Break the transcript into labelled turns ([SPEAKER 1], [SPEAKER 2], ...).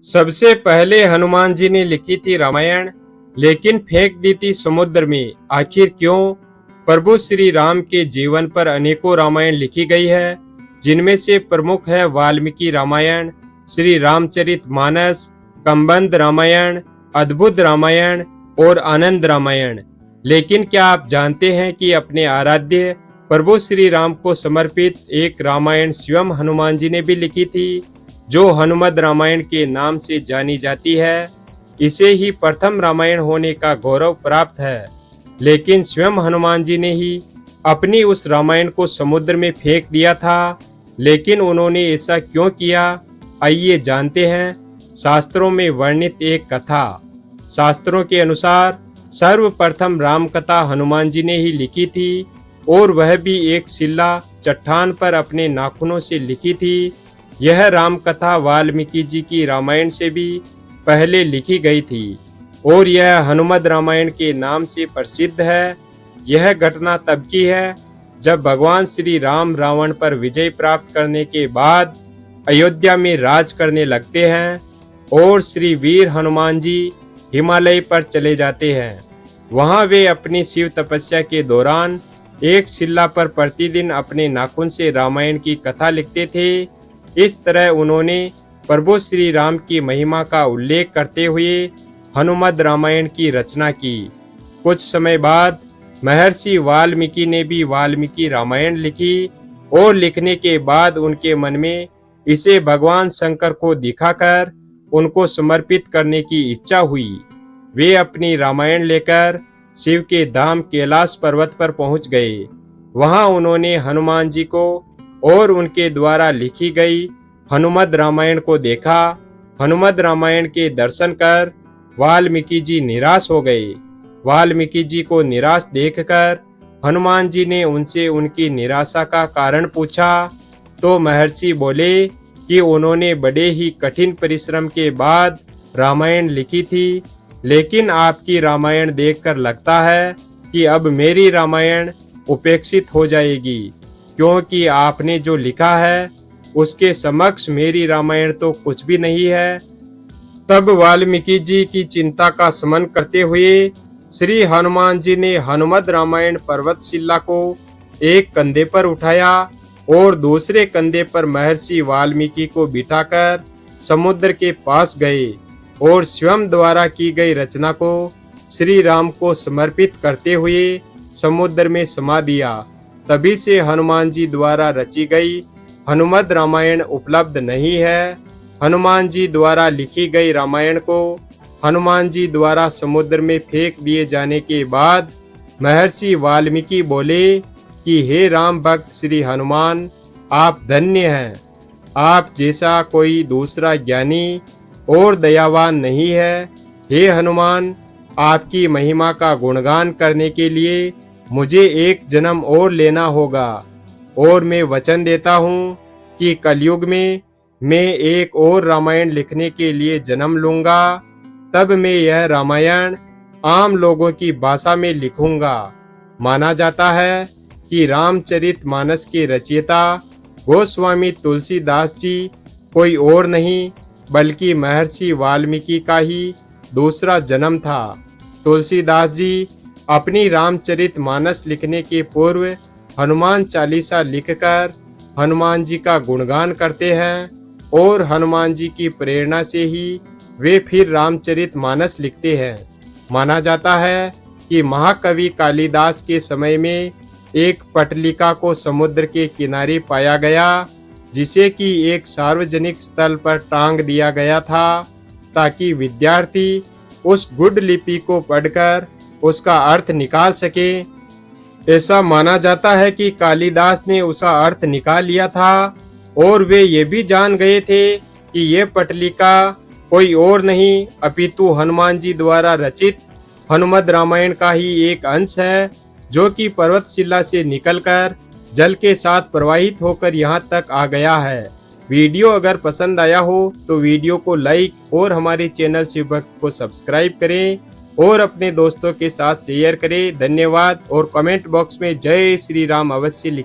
[SPEAKER 1] सबसे पहले हनुमान जी ने लिखी थी रामायण, लेकिन फेंक दी थी समुद्र में। आखिर क्यों? प्रभु श्री राम के जीवन पर अनेकों रामायण लिखी गई है, जिनमें से प्रमुख है वाल्मीकि रामायण, श्री रामचरितमानस, कंबंद रामायण, अद्भुत रामायण और आनंद रामायण। लेकिन क्या आप जानते हैं कि अपने आराध्य प्रभु श्री राम को समर्पित एक रामायण स्वयं हनुमान जी ने भी लिखी थी, जो हनुमद रामायण के नाम से जानी जाती है। इसे ही प्रथम रामायण होने का गौरव प्राप्त है। लेकिन स्वयं हनुमान जी ने ही अपनी उस रामायण को समुद्र में फेंक दिया था। लेकिन उन्होंने ऐसा क्यों किया, आइए जानते हैं। शास्त्रों में वर्णित एक कथा। शास्त्रों के अनुसार सर्वप्रथम राम कथा हनुमान जी ने ही लिखी थी, और वह भी एक शिला चट्टान पर अपने नाखूनों से लिखी थी। यह राम कथा वाल्मीकि जी की रामायण से भी पहले लिखी गई थी, और यह हनुमद रामायण के नाम से प्रसिद्ध है। यह घटना तब की है जब भगवान श्री राम रावण पर विजय प्राप्त करने के बाद अयोध्या में राज करने लगते हैं, और श्री वीर हनुमान जी हिमालय पर चले जाते हैं। वहां वे अपनी शिव तपस्या के दौरान एक शिला पर प्रतिदिन अपने नाखून से रामायण की कथा लिखते थे। इस तरह उन्होंने प्रभु श्री राम की महिमा का उल्लेख करते हुए हनुमद रामायण की रचना की। कुछ समय बाद महर्षि वाल्मीकि ने भी वाल्मीकि रामायण लिखी, और लिखने के बाद उनके मन में इसे भगवान शंकर को दिखाकर उनको समर्पित करने की इच्छा हुई। वे अपनी रामायण लेकर शिव के धाम कैलाश पर्वत पर पहुंच गए। वहां उन्होंने हनुमान जी को और उनके द्वारा लिखी गई हनुमद रामायण को देखा। हनुमद रामायण के दर्शन कर वाल्मीकि जी निराश हो गए। वाल्मीकि जी को निराश देखकर हनुमान जी ने उनसे उनकी निराशा का कारण पूछा, तो महर्षि बोले कि उन्होंने बड़े ही कठिन परिश्रम के बाद रामायण लिखी थी, लेकिन आपकी रामायण देखकर लगता है कि अब मेरी रामायण उपेक्षित हो जाएगी, क्योंकि आपने जो लिखा है उसके समक्ष मेरी रामायण तो कुछ भी नहीं है। तब वाल्मीकि जी की चिंता का शमन करते हुए श्री हनुमान जी ने हनुमद रामायण पर्वतशिला को एक कंधे पर उठाया और दूसरे कंधे पर महर्षि वाल्मीकि को बिठाकर समुद्र के पास गए, और स्वयं द्वारा की गई रचना को श्री राम को समर्पित करते हुए समुद्र में समा दिया। तभी से हनुमान जी द्वारा रची गई हनुमद रामायण उपलब्ध नहीं है। हनुमान जी द्वारा लिखी गई रामायण को हनुमान जी द्वारा समुद्र में फेंक दिए जाने के बाद महर्षि वाल्मीकि बोले कि हे राम भक्त श्री हनुमान, आप धन्य हैं। आप जैसा कोई दूसरा ज्ञानी और दयावान नहीं है। हे हनुमान, आपकी महिमा का गुणगान करने के लिए मुझे एक जन्म और लेना होगा, और मैं वचन देता हूँ कि कलयुग में मैं एक और रामायण लिखने के लिए जन्म लूंगा। तब मैं यह रामायण आम लोगों की भाषा में लिखूंगा। माना जाता है कि रामचरितमानस के रचयिता गोस्वामी तुलसीदास जी कोई और नहीं बल्कि महर्षि वाल्मीकि का ही दूसरा जन्म था। तुलसीदास जी अपनी रामचरितमानस लिखने के पूर्व हनुमान चालीसा लिखकर हनुमान जी का गुणगान करते हैं, और हनुमान जी की प्रेरणा से ही वे फिर रामचरितमानस लिखते हैं। माना जाता है कि महाकवि कालिदास के समय में एक पटलिका को समुद्र के किनारे पाया गया, जिसे कि एक सार्वजनिक स्थल पर टांग दिया गया था, ताकि विद्यार्थी उस गुड लिपि को पढ़कर उसका अर्थ निकाल सके। ऐसा माना जाता है कि कालिदास ने उसका अर्थ निकाल लिया था, और वे ये भी जान गए थे कि ये पटलिका कोई और नहीं अपितु हनुमान जी द्वारा रचित हनुमद रामायण का ही एक अंश है, जो कि पर्वतशिला से निकलकर जल के साथ प्रवाहित होकर यहाँ तक आ गया है। वीडियो अगर पसंद आया हो तो वीडियो को लाइक और हमारे चैनल शिव भक्त को सब्सक्राइब करें, और अपने दोस्तों के साथ शेयर करें। धन्यवाद। और कमेंट बॉक्स में जय श्री राम अवश्य लिखें।